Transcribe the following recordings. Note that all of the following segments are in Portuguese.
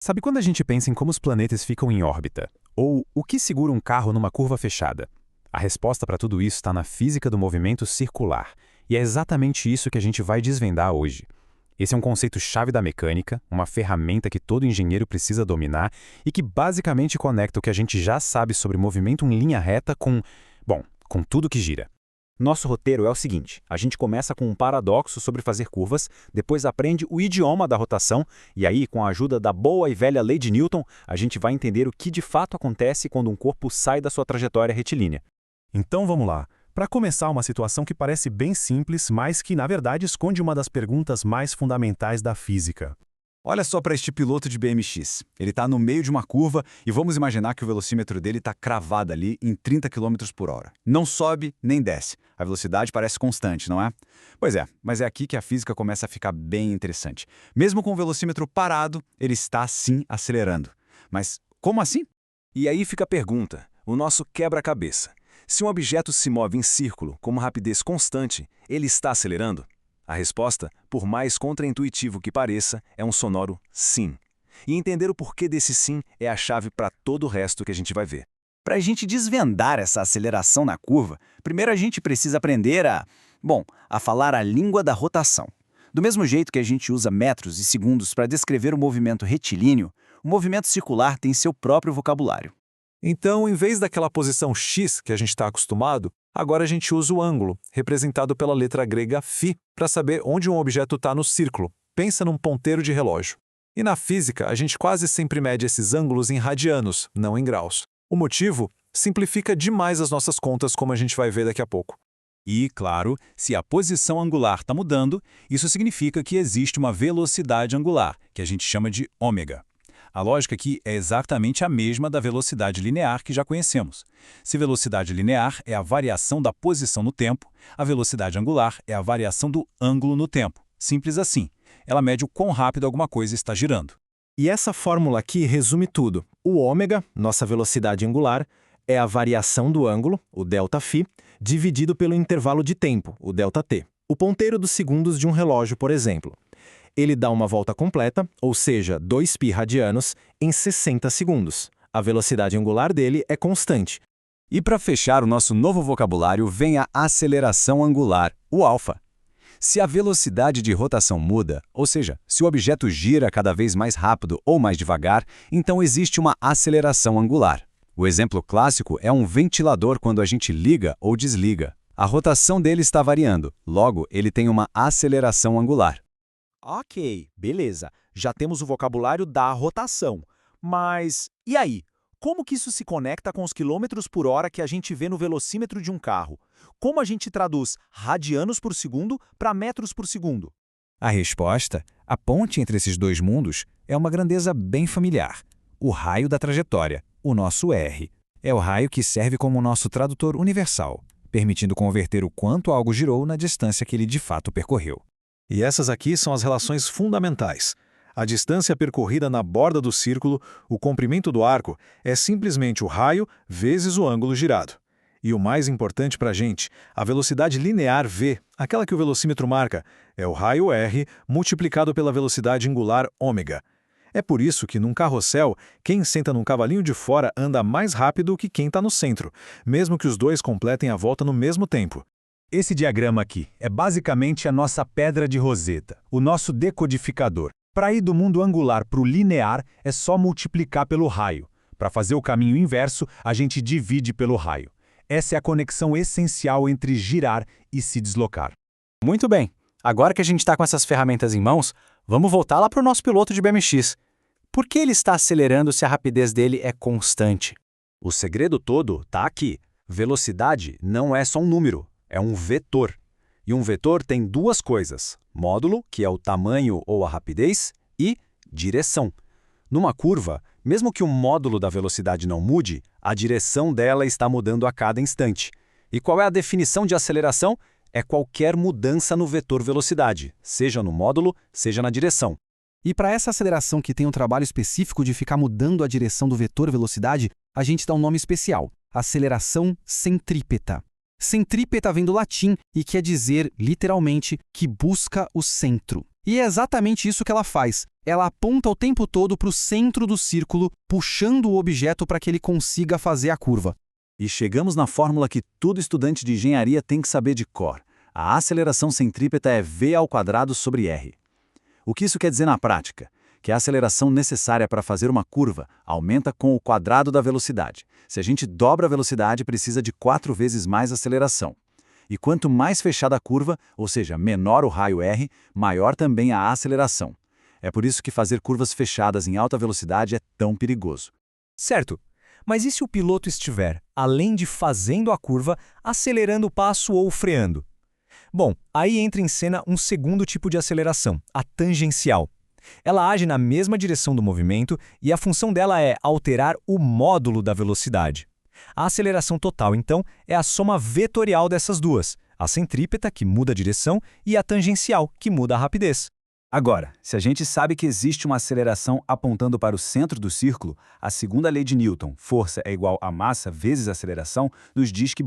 Sabe quando a gente pensa em como os planetas ficam em órbita? Ou o que segura um carro numa curva fechada? A resposta para tudo isso está na física do movimento circular. E é exatamente isso que a gente vai desvendar hoje. Esse é um conceito-chave da mecânica, uma ferramenta que todo engenheiro precisa dominar e que basicamente conecta o que a gente já sabe sobre movimento em linha reta com tudo que gira. Nosso roteiro é o seguinte: a gente começa com um paradoxo sobre fazer curvas, depois aprende o idioma da rotação, e aí, com a ajuda da boa e velha lei de Newton, a gente vai entender o que de fato acontece quando um corpo sai da sua trajetória retilínea. Então vamos lá. Para começar, uma situação que parece bem simples, mas que na verdade esconde uma das perguntas mais fundamentais da física. Olha só para este piloto de BMX. Ele está no meio de uma curva e vamos imaginar que o velocímetro dele está cravado ali em 30 km por hora. Não sobe nem desce. A velocidade parece constante, não é? Pois é, mas é aqui que a física começa a ficar bem interessante. Mesmo com o velocímetro parado, ele está sim acelerando. Mas como assim? E aí fica a pergunta, o nosso quebra-cabeça. Se um objeto se move em círculo com uma rapidez constante, ele está acelerando? A resposta, por mais contraintuitivo que pareça, é um sonoro sim. E entender o porquê desse sim é a chave para todo o resto que a gente vai ver. Para a gente desvendar essa aceleração na curva, primeiro a gente precisa aprender a falar a língua da rotação. Do mesmo jeito que a gente usa metros e segundos para descrever o movimento retilíneo, o movimento circular tem seu próprio vocabulário. Então, em vez daquela posição x que a gente está acostumado, agora a gente usa o ângulo, representado pela letra grega φ, para saber onde um objeto está no círculo. Pensa num ponteiro de relógio. E na física, a gente quase sempre mede esses ângulos em radianos, não em graus. O motivo? Simplifica demais as nossas contas, como a gente vai ver daqui a pouco. E, claro, se a posição angular está mudando, isso significa que existe uma velocidade angular, que a gente chama de ômega. A lógica aqui é exatamente a mesma da velocidade linear que já conhecemos. Se velocidade linear é a variação da posição no tempo, a velocidade angular é a variação do ângulo no tempo. Simples assim. Ela mede o quão rápido alguma coisa está girando. E essa fórmula aqui resume tudo. O ômega, nossa velocidade angular, é a variação do ângulo, o ΔΦ, dividido pelo intervalo de tempo, o ΔT. O ponteiro dos segundos de um relógio, por exemplo. Ele dá uma volta completa, ou seja, 2π radianos, em 60 segundos. A velocidade angular dele é constante. E para fechar o nosso novo vocabulário, vem a aceleração angular, o alfa. Se a velocidade de rotação muda, ou seja, se o objeto gira cada vez mais rápido ou mais devagar, então existe uma aceleração angular. O exemplo clássico é um ventilador quando a gente liga ou desliga. A rotação dele está variando, logo ele tem uma aceleração angular. Ok, beleza. Já temos o vocabulário da rotação. Mas e aí? Como que isso se conecta com os quilômetros por hora que a gente vê no velocímetro de um carro? Como a gente traduz radianos por segundo para metros por segundo? A resposta, a ponte entre esses dois mundos, é uma grandeza bem familiar. O raio da trajetória, o nosso R. É o raio que serve como nosso tradutor universal, permitindo converter o quanto algo girou na distância que ele de fato percorreu. E essas aqui são as relações fundamentais. A distância percorrida na borda do círculo, o comprimento do arco, é simplesmente o raio vezes o ângulo girado. E o mais importante para a gente, a velocidade linear v, aquela que o velocímetro marca, é o raio r multiplicado pela velocidade angular ômega. É por isso que num carrossel, quem senta num cavalinho de fora anda mais rápido que quem está no centro, mesmo que os dois completem a volta no mesmo tempo. Esse diagrama aqui é basicamente a nossa pedra de Roseta, o nosso decodificador. Para ir do mundo angular para o linear, é só multiplicar pelo raio. Para fazer o caminho inverso, a gente divide pelo raio. Essa é a conexão essencial entre girar e se deslocar. Muito bem. Agora que a gente está com essas ferramentas em mãos, vamos voltar lá para o nosso piloto de BMX. Por que ele está acelerando se a rapidez dele é constante? O segredo todo está aqui. Velocidade não é só um número, é um vetor. E um vetor tem duas coisas: módulo, que é o tamanho ou a rapidez, e direção. Numa curva, mesmo que o módulo da velocidade não mude, a direção dela está mudando a cada instante. E qual é a definição de aceleração? É qualquer mudança no vetor velocidade, seja no módulo, seja na direção. E para essa aceleração que tem um trabalho específico de ficar mudando a direção do vetor velocidade, a gente dá um nome especial: aceleração centrípeta. Centrípeta vem do latim e quer dizer, literalmente, que busca o centro. E é exatamente isso que ela faz. Ela aponta o tempo todo para o centro do círculo, puxando o objeto para que ele consiga fazer a curva. E chegamos na fórmula que todo estudante de engenharia tem que saber de cor. A aceleração centrípeta é v² sobre r. O que isso quer dizer na prática? Que a aceleração necessária para fazer uma curva aumenta com o quadrado da velocidade. Se a gente dobra a velocidade, precisa de 4 vezes mais aceleração. E quanto mais fechada a curva, ou seja, menor o raio r, maior também a aceleração. É por isso que fazer curvas fechadas em alta velocidade é tão perigoso. Certo. Mas e se o piloto estiver, além de fazendo a curva, acelerando o passo ou freando? Bom, aí entra em cena um segundo tipo de aceleração, a tangencial. Ela age na mesma direção do movimento e a função dela é alterar o módulo da velocidade. A aceleração total, então, é a soma vetorial dessas duas, a centrípeta, que muda a direção, e a tangencial, que muda a rapidez. Agora, se a gente sabe que existe uma aceleração apontando para o centro do círculo, a segunda lei de Newton, força é igual a massa vezes aceleração, nos diz que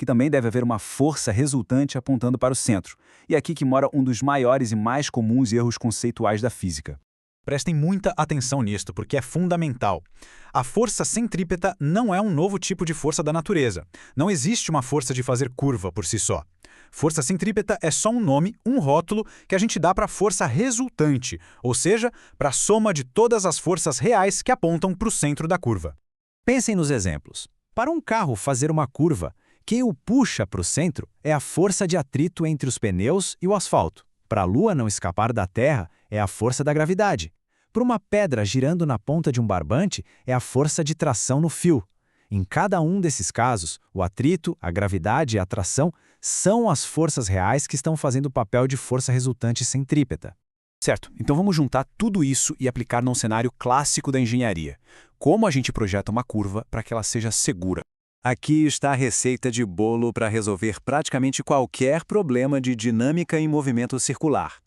também deve haver uma força resultante apontando para o centro. E é aqui que mora um dos maiores e mais comuns erros conceituais da física. Prestem muita atenção nisto, porque é fundamental. A força centrípeta não é um novo tipo de força da natureza. Não existe uma força de fazer curva por si só. Força centrípeta é só um nome, um rótulo, que a gente dá para a força resultante, ou seja, para a soma de todas as forças reais que apontam para o centro da curva. Pensem nos exemplos. Para um carro fazer uma curva, quem o puxa para o centro é a força de atrito entre os pneus e o asfalto. Para a Lua não escapar da Terra, é a força da gravidade. Para uma pedra girando na ponta de um barbante, é a força de tração no fio. Em cada um desses casos, o atrito, a gravidade e a tração são as forças reais que estão fazendo o papel de força resultante centrípeta. Certo, então vamos juntar tudo isso e aplicar num cenário clássico da engenharia. Como a gente projeta uma curva para que ela seja segura? Aqui está a receita de bolo para resolver praticamente qualquer problema de dinâmica em movimento circular.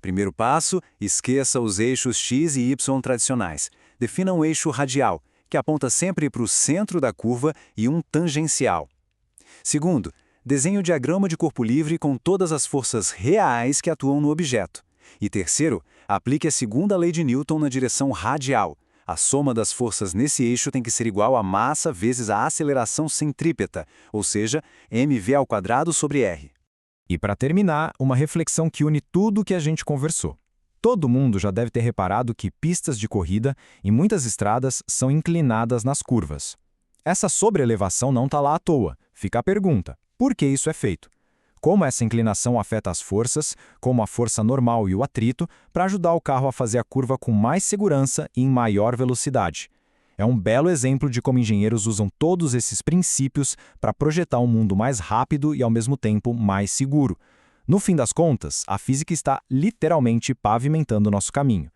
Primeiro passo, esqueça os eixos x e y tradicionais. Defina um eixo radial, que aponta sempre para o centro da curva, e um tangencial. Segundo, desenhe o diagrama de corpo livre com todas as forças reais que atuam no objeto. E terceiro, aplique a segunda lei de Newton na direção radial. A soma das forças nesse eixo tem que ser igual a massa vezes a aceleração centrípeta, ou seja, mv² sobre r. E para terminar, uma reflexão que une tudo o que a gente conversou. Todo mundo já deve ter reparado que pistas de corrida e muitas estradas são inclinadas nas curvas. Essa sobreelevação não está lá à toa. Fica a pergunta: por que isso é feito? Como essa inclinação afeta as forças, como a força normal e o atrito, para ajudar o carro a fazer a curva com mais segurança e em maior velocidade. É um belo exemplo de como engenheiros usam todos esses princípios para projetar um mundo mais rápido e, ao mesmo tempo, mais seguro. No fim das contas, a física está literalmente pavimentando nosso caminho.